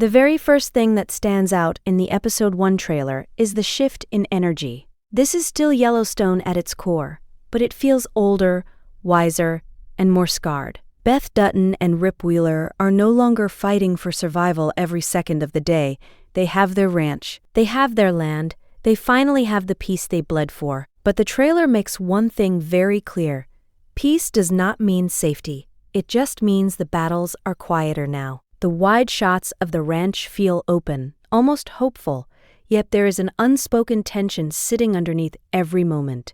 The very first thing that stands out in the Episode 1 trailer is the shift in energy. This is still Yellowstone at its core, but it feels older, wiser, and more scarred. Beth Dutton and Rip Wheeler are no longer fighting for survival every second of the day. They have their ranch. They have their land. They finally have the peace they bled for. But the trailer makes one thing very clear. Peace does not mean safety. It just means the battles are quieter now. The wide shots of the ranch feel open, almost hopeful, yet there is an unspoken tension sitting underneath every moment.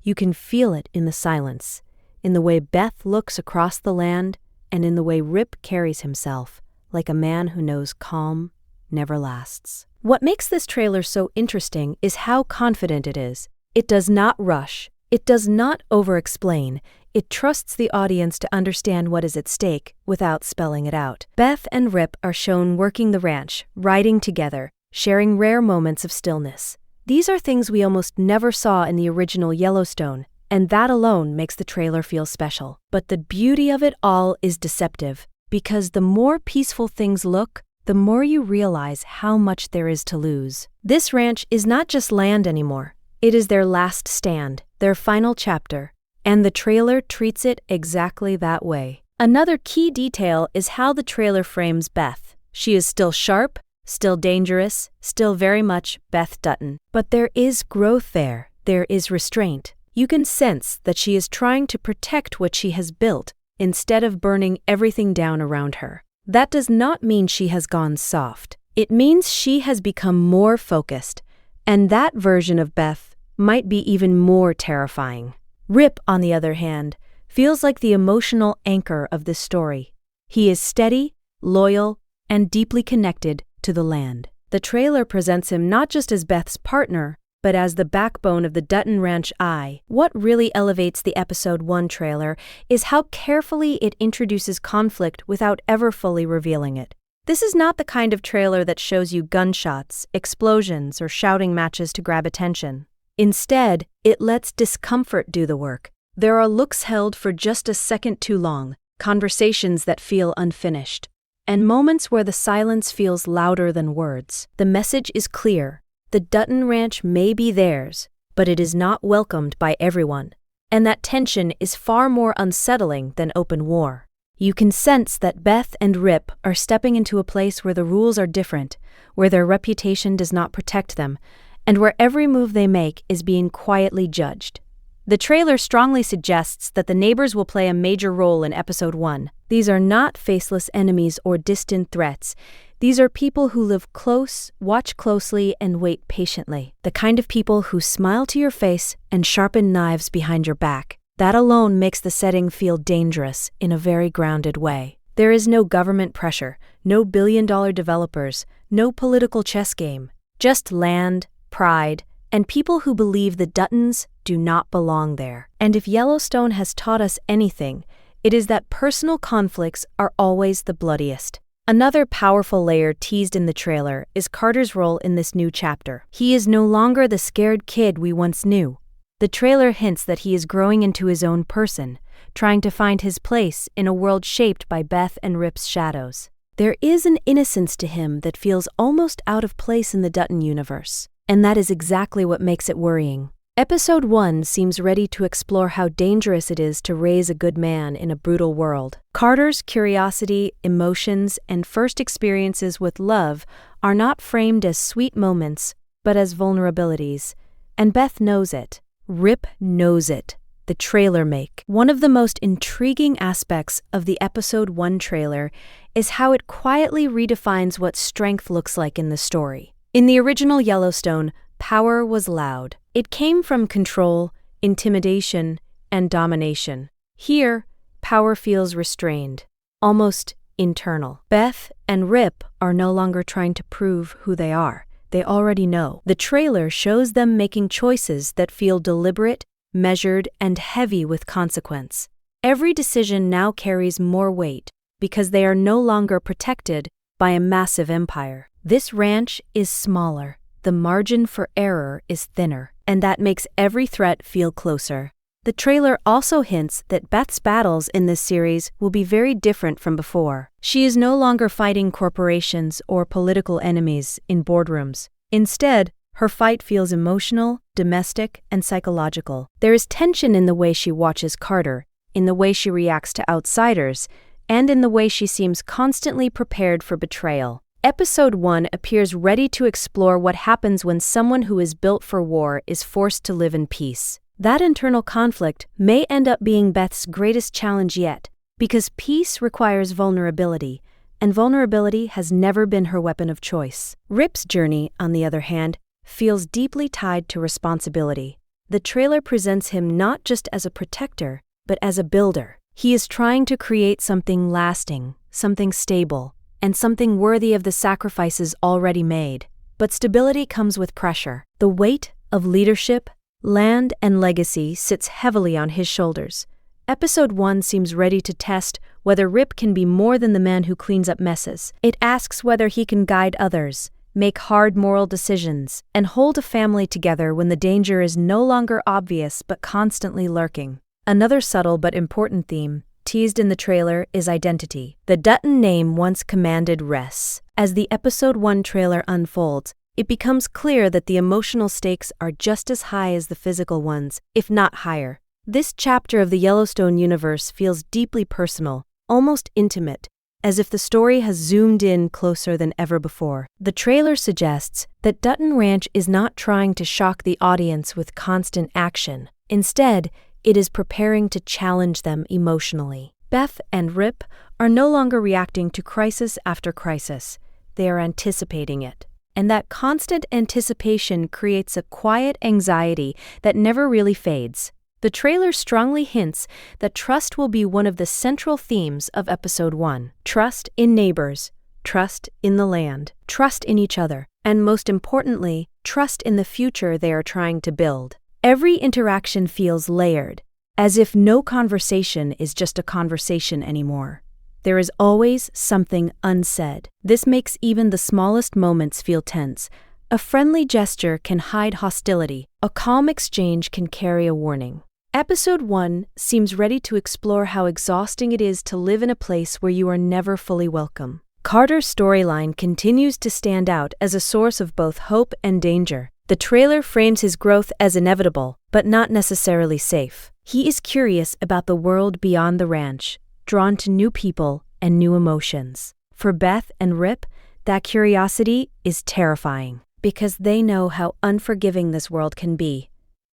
You can feel it in the silence, in the way Beth looks across the land, and in the way Rip carries himself, like a man who knows calm never lasts. What makes this trailer so interesting is how confident it is. It does not rush. It does not over-explain. It trusts the audience to understand what is at stake without spelling it out. Beth and Rip are shown working the ranch, riding together, sharing rare moments of stillness. These are things we almost never saw in the original Yellowstone, and that alone makes the trailer feel special. But the beauty of it all is deceptive, because the more peaceful things look, the more you realize how much there is to lose. This ranch is not just land anymore. It is their last stand, their final chapter, and the trailer treats it exactly that way. Another key detail is how the trailer frames Beth. She is still sharp, still dangerous, still very much Beth Dutton. But there is growth there. There is restraint. You can sense that she is trying to protect what she has built instead of burning everything down around her. That does not mean she has gone soft. It means she has become more focused, and that version of Beth might be even more terrifying. Rip, on the other hand, feels like the emotional anchor of this story. He is steady, loyal, and deeply connected to the land. The trailer presents him not just as Beth's partner, but as the backbone of the Dutton Ranch Eye. What really elevates the Episode 1 trailer is how carefully it introduces conflict without ever fully revealing it. This is not the kind of trailer that shows you gunshots, explosions, or shouting matches to grab attention. Instead, it lets discomfort do the work. There are looks held for just a second too long, conversations that feel unfinished, and moments where the silence feels louder than words. The message is clear. The Dutton Ranch may be theirs, but it is not welcomed by everyone, and that tension is far more unsettling than open war. You can sense that Beth and Rip are stepping into a place where the rules are different, where their reputation does not protect them, and where every move they make is being quietly judged. The trailer strongly suggests that the neighbors will play a major role in Episode 1. These are not faceless enemies or distant threats. These are people who live close, watch closely, and wait patiently. The kind of people who smile to your face and sharpen knives behind your back. That alone makes the setting feel dangerous in a very grounded way. There is no government pressure, no billion-dollar developers, no political chess game. Just land, pride, and people who believe the Duttons do not belong there. And if Yellowstone has taught us anything, it is that personal conflicts are always the bloodiest. Another powerful layer teased in the trailer is Carter's role in this new chapter. He is no longer the scared kid we once knew. The trailer hints that he is growing into his own person, trying to find his place in a world shaped by Beth and Rip's shadows. There is an innocence to him that feels almost out of place in the Dutton universe. And that is exactly what makes it worrying. Episode 1 seems ready to explore how dangerous it is to raise a good man in a brutal world. Carter's curiosity, emotions, and first experiences with love are not framed as sweet moments, but as vulnerabilities. And Beth knows it. Rip knows it. The trailer make. One of the most intriguing aspects of the Episode 1 trailer is how it quietly redefines what strength looks like in the story. In the original Yellowstone, power was loud. It came from control, intimidation, and domination. Here, power feels restrained, almost internal. Beth and Rip are no longer trying to prove who they are. They already know. The trailer shows them making choices that feel deliberate, measured, and heavy with consequence. Every decision now carries more weight because they are no longer protected by a massive empire. This ranch is smaller, the margin for error is thinner, and that makes every threat feel closer. The trailer also hints that Beth's battles in this series will be very different from before. She is no longer fighting corporations or political enemies in boardrooms. Instead, her fight feels emotional, domestic, and psychological. There is tension in the way she watches Carter, in the way she reacts to outsiders, and in the way she seems constantly prepared for betrayal. Episode 1 appears ready to explore what happens when someone who is built for war is forced to live in peace. That internal conflict may end up being Beth's greatest challenge yet, because peace requires vulnerability, and vulnerability has never been her weapon of choice. Rip's journey, on the other hand, feels deeply tied to responsibility. The trailer presents him not just as a protector, but as a builder. He is trying to create something lasting, something stable, and something worthy of the sacrifices already made. But stability comes with pressure. The weight of leadership, land, and legacy sits heavily on his shoulders. Episode 1 seems ready to test whether Rip can be more than the man who cleans up messes. It asks whether he can guide others, make hard moral decisions, and hold a family together when the danger is no longer obvious but constantly lurking. Another subtle but important theme, teased in the trailer, is identity. The Dutton name once commanded res. As the Episode 1 trailer unfolds, it becomes clear that the emotional stakes are just as high as the physical ones, if not higher. This chapter of the Yellowstone universe feels deeply personal, almost intimate, as if the story has zoomed in closer than ever before. The trailer suggests that Dutton Ranch is not trying to shock the audience with constant action. Instead, it is preparing to challenge them emotionally. Beth and Rip are no longer reacting to crisis after crisis. They are anticipating it. And that constant anticipation creates a quiet anxiety that never really fades. The trailer strongly hints that trust will be one of the central themes of Episode 1. Trust in neighbors, trust in the land, trust in each other, and most importantly, trust in the future they are trying to build. Every interaction feels layered, as if no conversation is just a conversation anymore. There is always something unsaid. This makes even the smallest moments feel tense. A friendly gesture can hide hostility. A calm exchange can carry a warning. Episode 1 seems ready to explore how exhausting it is to live in a place where you are never fully welcome. Carter's storyline continues to stand out as a source of both hope and danger. The trailer frames his growth as inevitable, but not necessarily safe. He is curious about the world beyond the ranch, drawn to new people and new emotions. For Beth and Rip, that curiosity is terrifying, because they know how unforgiving this world can be.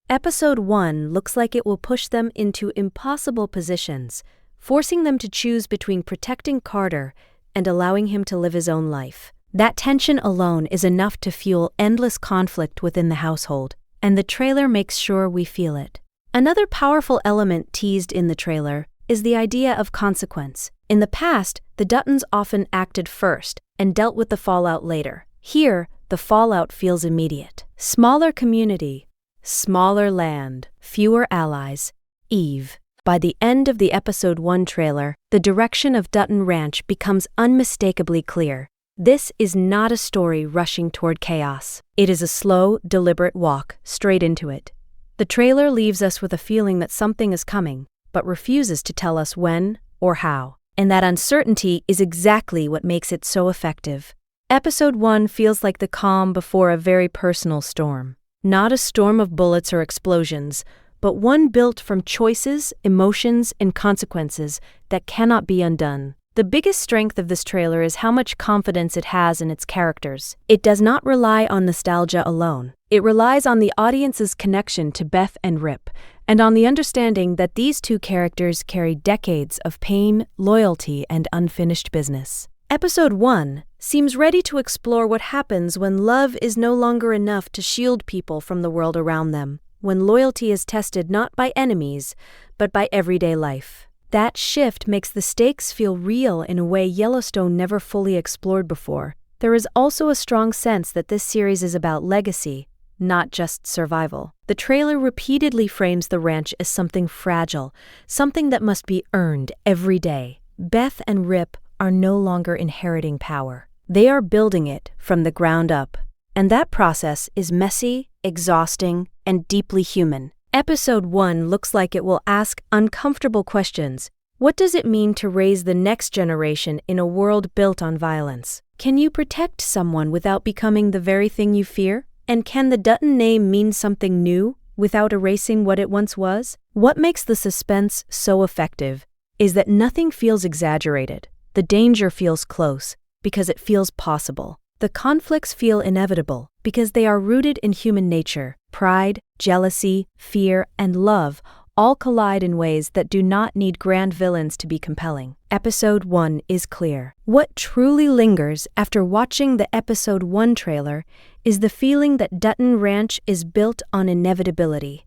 Episode 1 looks like it will push them into impossible positions, forcing them to choose between protecting Carter and allowing him to live his own life. That tension alone is enough to fuel endless conflict within the household, and the trailer makes sure we feel it. Another powerful element teased in the trailer is the idea of consequence. In the past, the Duttons often acted first and dealt with the fallout later. Here, the fallout feels immediate. Smaller community, smaller land, fewer allies, Eve. By the end of the Episode 1 trailer, the direction of Dutton Ranch becomes unmistakably clear. This is not a story rushing toward chaos. It is a slow, deliberate walk straight into it. The trailer leaves us with a feeling that something is coming, but refuses to tell us when or how. And that uncertainty is exactly what makes it so effective. Episode 1 feels like the calm before a very personal storm. Not a storm of bullets or explosions, but one built from choices, emotions, and consequences that cannot be undone. The biggest strength of this trailer is how much confidence it has in its characters. It does not rely on nostalgia alone. It relies on the audience's connection to Beth and Rip, and on the understanding that these two characters carry decades of pain, loyalty, and unfinished business. Episode 1 seems ready to explore what happens when love is no longer enough to shield people from the world around them, when loyalty is tested not by enemies, but by everyday life. That shift makes the stakes feel real in a way Yellowstone never fully explored before. There is also a strong sense that this series is about legacy, not just survival. The trailer repeatedly frames the ranch as something fragile, something that must be earned every day. Beth and Rip are no longer inheriting power. They are building it from the ground up. And that process is messy, exhausting, and deeply human. Episode 1 looks like it will ask uncomfortable questions. What does it mean to raise the next generation in a world built on violence? Can you protect someone without becoming the very thing you fear? And can the Dutton name mean something new without erasing what it once was? What makes the suspense so effective is that nothing feels exaggerated. The danger feels close because it feels possible. The conflicts feel inevitable because they are rooted in human nature. Pride, jealousy, fear, and love all collide in ways that do not need grand villains to be compelling. Episode 1 is clear. What truly lingers after watching the Episode 1 trailer is the feeling that Dutton Ranch is built on inevitability.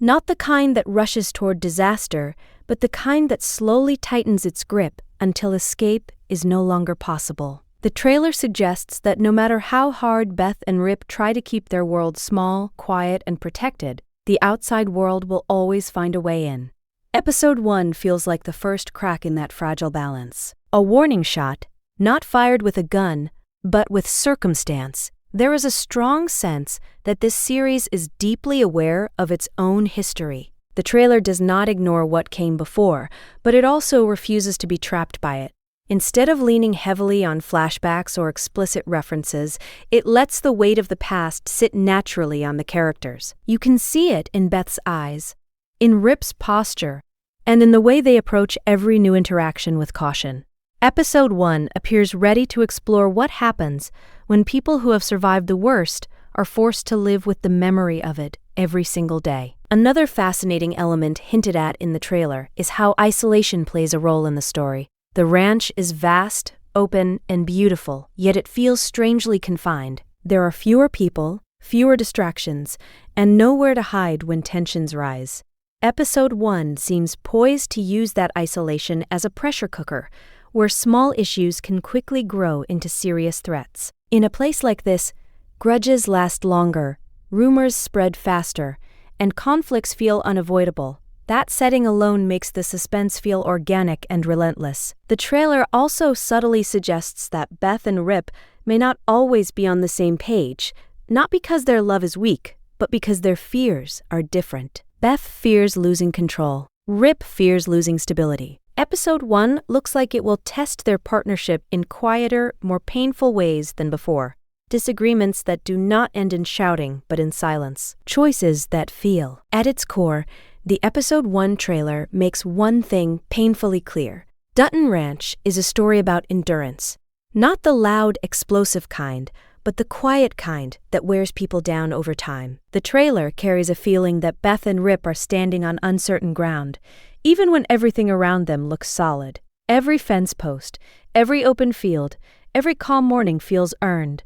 Not the kind that rushes toward disaster, but the kind that slowly tightens its grip until escape is no longer possible. The trailer suggests that no matter how hard Beth and Rip try to keep their world small, quiet, and protected, the outside world will always find a way in. Episode 1 feels like the first crack in that fragile balance. A warning shot, not fired with a gun, but with circumstance. There is a strong sense that this series is deeply aware of its own history. The trailer does not ignore what came before, but it also refuses to be trapped by it. Instead of leaning heavily on flashbacks or explicit references, it lets the weight of the past sit naturally on the characters. You can see it in Beth's eyes, in Rip's posture, and in the way they approach every new interaction with caution. Episode 1 appears ready to explore what happens when people who have survived the worst are forced to live with the memory of it every single day. Another fascinating element hinted at in the trailer is how isolation plays a role in the story. The ranch is vast, open, and beautiful, yet it feels strangely confined. There are fewer people, fewer distractions, and nowhere to hide when tensions rise. Episode 1 seems poised to use that isolation as a pressure cooker, where small issues can quickly grow into serious threats. In a place like this, grudges last longer, rumors spread faster, and conflicts feel unavoidable. That setting alone makes the suspense feel organic and relentless. The trailer also subtly suggests that Beth and Rip may not always be on the same page, not because their love is weak, but because their fears are different. Beth fears losing control. Rip fears losing stability. Episode 1 looks like it will test their partnership in quieter, more painful ways than before. Disagreements that do not end in shouting, but in silence. Choices that feel. At its core, the Episode 1 trailer makes one thing painfully clear. Dutton Ranch is a story about endurance. Not the loud, explosive kind, but the quiet kind that wears people down over time. The trailer carries a feeling that Beth and Rip are standing on uncertain ground, even when everything around them looks solid. Every fence post, every open field, every calm morning feels earned,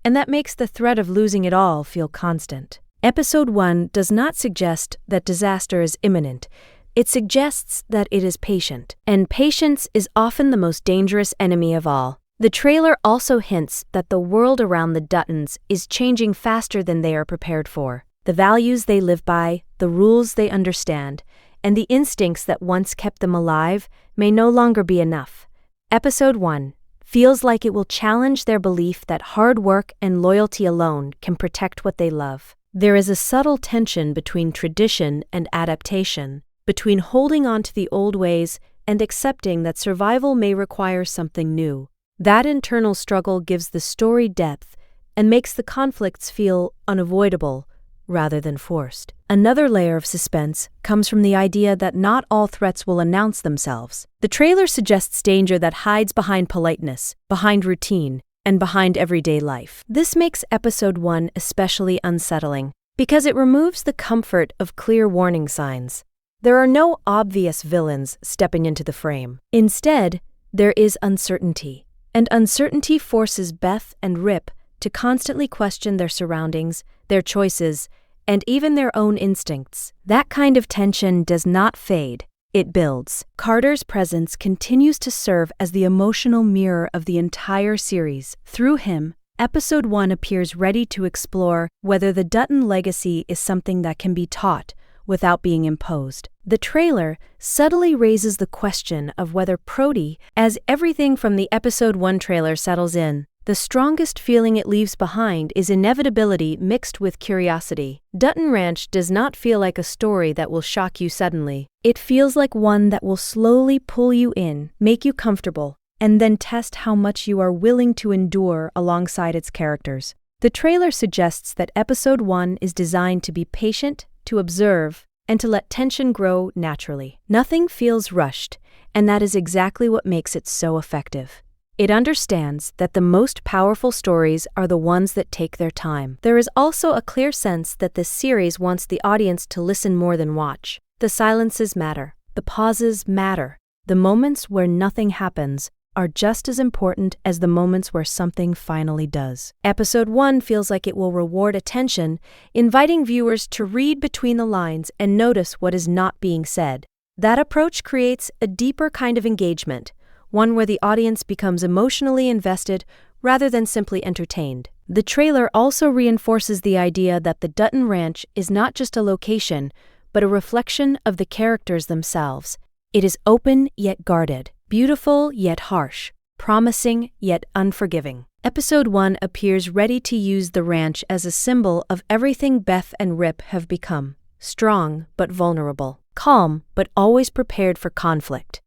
and that makes the threat of losing it all feel constant. Episode 1 does not suggest that disaster is imminent. It suggests that it is patient, and patience is often the most dangerous enemy of all. The trailer also hints that the world around the Duttons is changing faster than they are prepared for. The values they live by, the rules they understand, and the instincts that once kept them alive may no longer be enough. Episode 1 feels like it will challenge their belief that hard work and loyalty alone can protect what they love. There is a subtle tension between tradition and adaptation, between holding on to the old ways and accepting that survival may require something new. That internal struggle gives the story depth and makes the conflicts feel unavoidable rather than forced. Another layer of suspense comes from the idea that not all threats will announce themselves. The trailer suggests danger that hides behind politeness, behind routine, and behind everyday life. This makes Episode 1 especially unsettling because it removes the comfort of clear warning signs. There are no obvious villains stepping into the frame. Instead, there is uncertainty, and uncertainty forces Beth and Rip to constantly question their surroundings, their choices, and even their own instincts. That kind of tension does not fade. It builds. Carter's presence continues to serve as the emotional mirror of the entire series. Through him, Episode 1 appears ready to explore whether the Dutton legacy is something that can be taught without being imposed. The trailer subtly raises the question of whether Prody, as everything from the Episode 1 trailer settles in, The strongest feeling it leaves behind is inevitability mixed with curiosity. Dutton Ranch does not feel like a story that will shock you suddenly. It feels like one that will slowly pull you in, make you comfortable, and then test how much you are willing to endure alongside its characters. The trailer suggests that episode 1 is designed to be patient, to observe, and to let tension grow naturally. Nothing feels rushed, and that is exactly what makes it so effective. It understands that the most powerful stories are the ones that take their time. There is also a clear sense that this series wants the audience to listen more than watch. The silences matter. The pauses matter. The moments where nothing happens are just as important as the moments where something finally does. Episode 1 feels like it will reward attention, inviting viewers to read between the lines and notice what is not being said. That approach creates a deeper kind of engagement, one where the audience becomes emotionally invested rather than simply entertained. The trailer also reinforces the idea that the Dutton Ranch is not just a location, but a reflection of the characters themselves. It is open yet guarded, beautiful yet harsh, promising yet unforgiving. Episode 1 appears ready to use the ranch as a symbol of everything Beth and Rip have become: strong but vulnerable, calm but always prepared for conflict.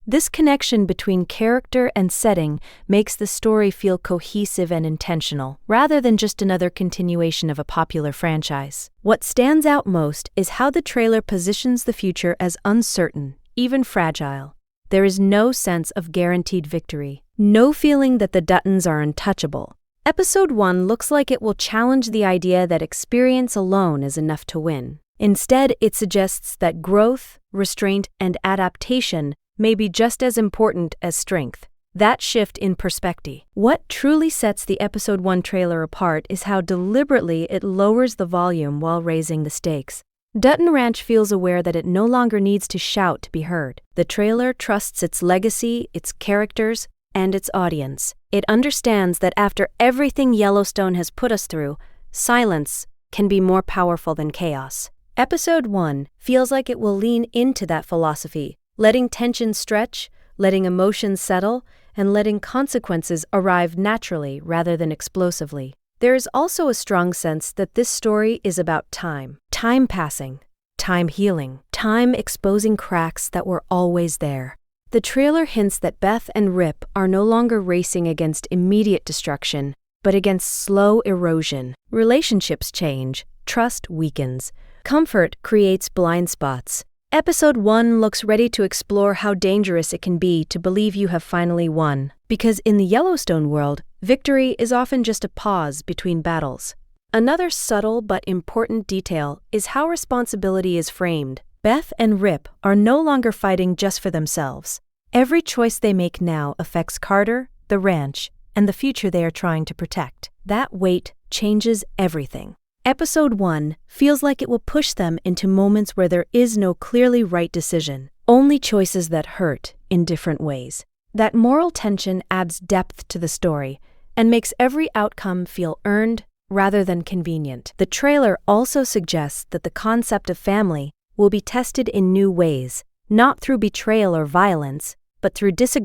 This connection between character and setting makes the story feel cohesive and intentional, rather than just another continuation of a popular franchise. What stands out most is how the trailer positions the future as uncertain, even fragile. There is no sense of guaranteed victory, no feeling that the Duttons are untouchable. Episode 1 looks like it will challenge the idea that experience alone is enough to win. Instead, it suggests that growth, restraint, and adaptation may be just as important as strength. That shift in perspective. What truly sets the episode 1 trailer apart is how deliberately it lowers the volume while raising the stakes. Dutton Ranch feels aware that it no longer needs to shout to be heard. The trailer trusts its legacy, its characters, and its audience. It understands that after everything Yellowstone has put us through, silence can be more powerful than chaos. Episode 1 feels like it will lean into that philosophy, letting tension stretch, letting emotions settle, and letting consequences arrive naturally rather than explosively. There is also a strong sense that this story is about time. Time passing, time healing, time exposing cracks that were always there. The trailer hints that Beth and Rip are no longer racing against immediate destruction, but against slow erosion. Relationships change, trust weakens, comfort creates blind spots. Episode 1 looks ready to explore how dangerous it can be to believe you have finally won. Because in the Yellowstone world, victory is often just a pause between battles. Another subtle but important detail is how responsibility is framed. Beth and Rip are no longer fighting just for themselves. Every choice they make now affects Carter, the ranch, and the future they are trying to protect. That weight changes everything. Episode 1 feels like it will push them into moments where there is no clearly right decision, only choices that hurt in different ways. That moral tension adds depth to the story and makes every outcome feel earned rather than convenient. The trailer also suggests that the concept of family will be tested in new ways, not through betrayal or violence, but through disagreement